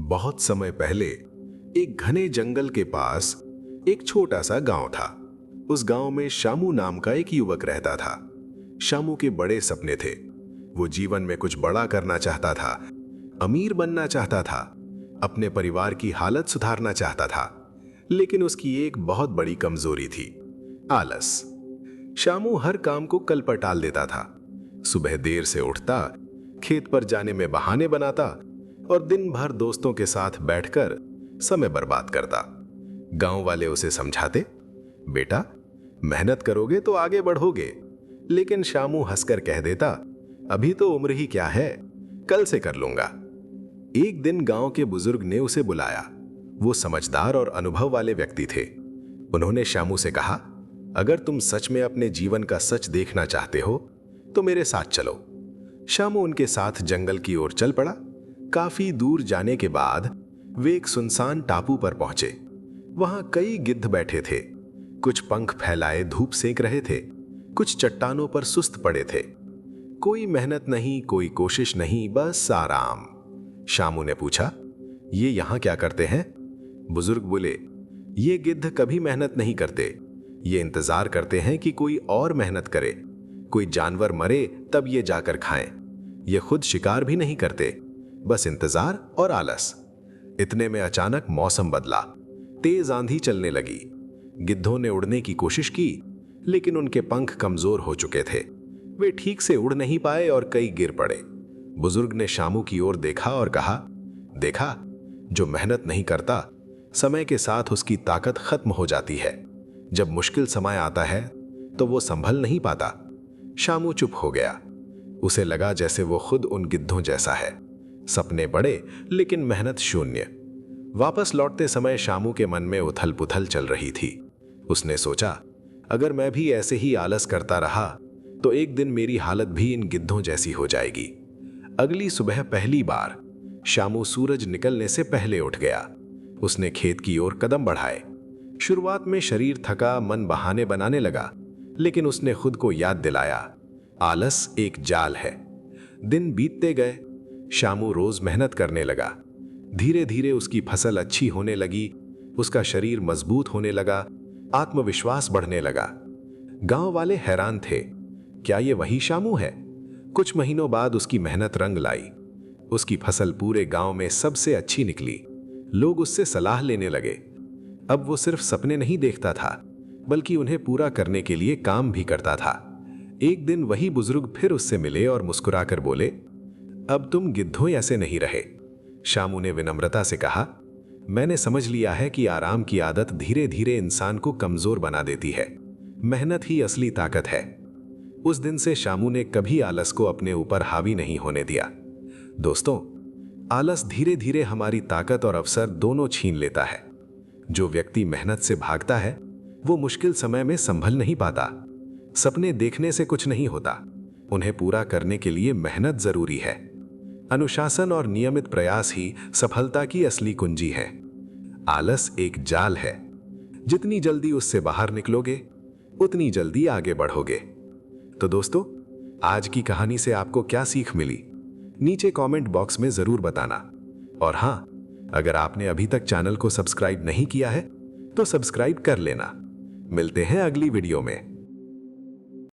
बहुत समय पहले एक घने जंगल के पास एक छोटा सा गांव था। उस गांव में शामू नाम का एक युवक रहता था। शामू के बड़े सपने थे। वो जीवन में कुछ बड़ा करना चाहता था, अमीर बनना चाहता था, अपने परिवार की हालत सुधारना चाहता था। लेकिन उसकी एक बहुत बड़ी कमजोरी थी, आलस। शामू हर काम को कल पर टाल देता था। सुबह देर से उठता, खेत पर जाने में बहाने बनाता और दिन भर दोस्तों के साथ बैठकर समय बर्बाद करता। गांव वाले उसे समझाते, बेटा मेहनत करोगे तो आगे बढ़ोगे। लेकिन शामू हंसकर कह देता, अभी तो उम्र ही क्या है, कल से कर लूंगा। एक दिन गांव के बुजुर्ग ने उसे बुलाया। वो समझदार और अनुभव वाले व्यक्ति थे। उन्होंने शामू से कहा, अगर तुम सच में अपने जीवन का सच देखना चाहते हो तो मेरे साथ चलो। शामू उनके साथ जंगल की ओर चल पड़ा। काफी दूर जाने के बाद वे एक सुनसान टापू पर पहुंचे। वहां कई गिद्ध बैठे थे। कुछ पंख फैलाए धूप सेक रहे थे, कुछ चट्टानों पर सुस्त पड़े थे। कोई मेहनत नहीं, कोई कोशिश नहीं, बस आराम। शामू ने पूछा, ये यहां क्या करते हैं? बुजुर्ग बोले, ये गिद्ध कभी मेहनत नहीं करते। ये इंतजार करते हैं कि कोई और मेहनत करे, कोई जानवर मरे तब ये जाकर खाएं। ये खुद शिकार भी नहीं करते, बस इंतजार और आलस। इतने में अचानक मौसम बदला। तेज आंधी चलने लगी। गिद्धों ने उड़ने की कोशिश की, लेकिन उनके पंख कमजोर हो चुके थे। वे ठीक से उड़ नहीं पाए और कई गिर पड़े। बुजुर्ग ने शामू की ओर देखा और कहा, देखा, जो मेहनत नहीं करता, समय के साथ उसकी ताकत खत्म हो जाती है। जब मुश्किल समय आता है तो वो संभल नहीं पाता। शामू चुप हो गया। उसे लगा जैसे वो खुद उन गिद्धों जैसा है, सपने बड़े लेकिन मेहनत शून्य। वापस लौटते समय शामू के मन में उथल पुथल चल रही थी। उसने सोचा, अगर मैं भी ऐसे ही आलस करता रहा तो एक दिन मेरी हालत भी इन गिद्धों जैसी हो जाएगी। अगली सुबह पहली बार शामू सूरज निकलने से पहले उठ गया। उसने खेत की ओर कदम बढ़ाए। शुरुआत में शरीर थका, मन बहाने बनाने लगा, लेकिन उसने खुद को याद दिलाया, आलस एक जाल है। दिन बीतते गए। शामू रोज मेहनत करने लगा। धीरे धीरे उसकी फसल अच्छी होने लगी। उसका शरीर मजबूत होने लगा, आत्मविश्वास बढ़ने लगा। गांव वाले हैरान थे, क्या ये वही शामू है? कुछ महीनों बाद उसकी मेहनत रंग लाई। उसकी फसल पूरे गांव में सबसे अच्छी निकली। लोग उससे सलाह लेने लगे। अब वो सिर्फ सपने नहीं देखता था, बल्कि उन्हें पूरा करने के लिए काम भी करता था। एक दिन वही बुजुर्ग फिर उससे मिले और मुस्कुराकर बोले, अब तुम गिद्धों ऐसे नहीं रहे। शामू ने विनम्रता से कहा, मैंने समझ लिया है कि आराम की आदत धीरे धीरे इंसान को कमजोर बना देती है। मेहनत ही असली ताकत है। उस दिन से शामू ने कभी आलस को अपने ऊपर हावी नहीं होने दिया। दोस्तों, आलस धीरे धीरे हमारी ताकत और अवसर दोनों छीन लेता है। जो व्यक्ति मेहनत से भागता है वो मुश्किल समय में संभल नहीं पाता। सपने देखने से कुछ नहीं होता, उन्हें पूरा करने के लिए मेहनत जरूरी है। अनुशासन और नियमित प्रयास ही सफलता की असली कुंजी है। आलस एक जाल है, जितनी जल्दी उससे बाहर निकलोगे उतनी जल्दी आगे बढ़ोगे। तो दोस्तों, आज की कहानी से आपको क्या सीख मिली, नीचे कमेंट बॉक्स में जरूर बताना। और हां, अगर आपने अभी तक चैनल को सब्सक्राइब नहीं किया है तो सब्सक्राइब कर लेना। मिलते हैं अगली वीडियो में।